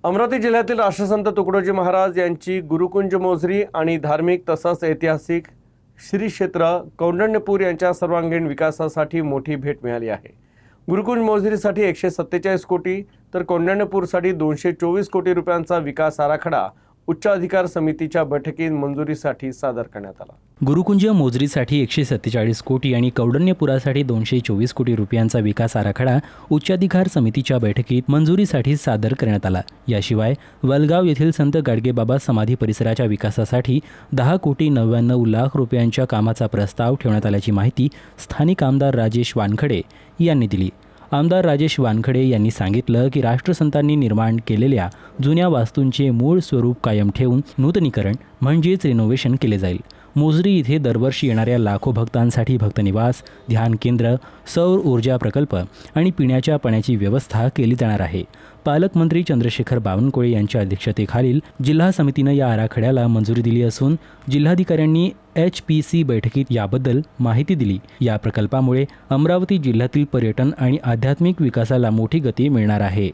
अमरावती जिल्ह्यातील राष्ट्रसंत तुकडोजी महाराज यांची गुरुकुंज मोझरी आणि धार्मिक तसंच ऐतिहासिक श्री क्षेत्र कौंडण्यपूर यांच्या सर्वांगीण विकासासाठी मोठी भेट मिळाली आहे। गुरुकुंज मोझरीसाठी 147 कोटी तर कौंडण्यपूरसाठी 224 कोटी रुपयांचा विकास आराखडा उच्च अधिकार समितीच्या बैठकीत मंजुरीसाठी सादर करण्यात आला। गुरुकुंज मोझरीसाठी 147 कोटी आणि कौंडण्यपुरासाठी 224 कोटी रुपयांचा विकास आराखडा उच्चाधिकार समितीच्या बैठकीत मंजुरीसाठी सादर करण्यात आला। याशिवाय वलगाव येथील संत गाडगेबाबा समाधी परिसराच्या विकासासाठी 10 कोटी 99 लाख रुपयांच्या कामाचा प्रस्ताव ठेवण्यात आल्याची माहिती स्थानिक आमदार राजेश वानखडे यांनी दिली। आमदार राजेश वानखडे यांनी सांगितलं की राष्ट्रसंतांनी निर्माण केलेल्या जुन्या वास्तूंचे मूळ स्वरूप कायम ठेवून नूतनीकरण म्हणजेच रिनोव्हेशन केले जाईल। मोझरी इथे दरवर्षी येणाऱ्या लाखो भक्तांसाठी भक्तनिवास, ध्यान केंद्र, सौर ऊर्जा प्रकल्प आणि पिण्याच्या पाण्याची व्यवस्था केली जाणार आहे। पालकमंत्री चंद्रशेखर बावनकुळे यांच्या अध्यक्षतेखालील जिल्हा समितीनं या आराखड्याला मंजुरी दिली असून जिल्हाधिकाऱ्यांनी HPC बैठकीत याबद्दल माहिती दिली। या प्रकल्पामुळे अमरावती जिल्ह्यातील पर्यटन आणि आध्यात्मिक विकासाला मोठी गती मिळणार आहे।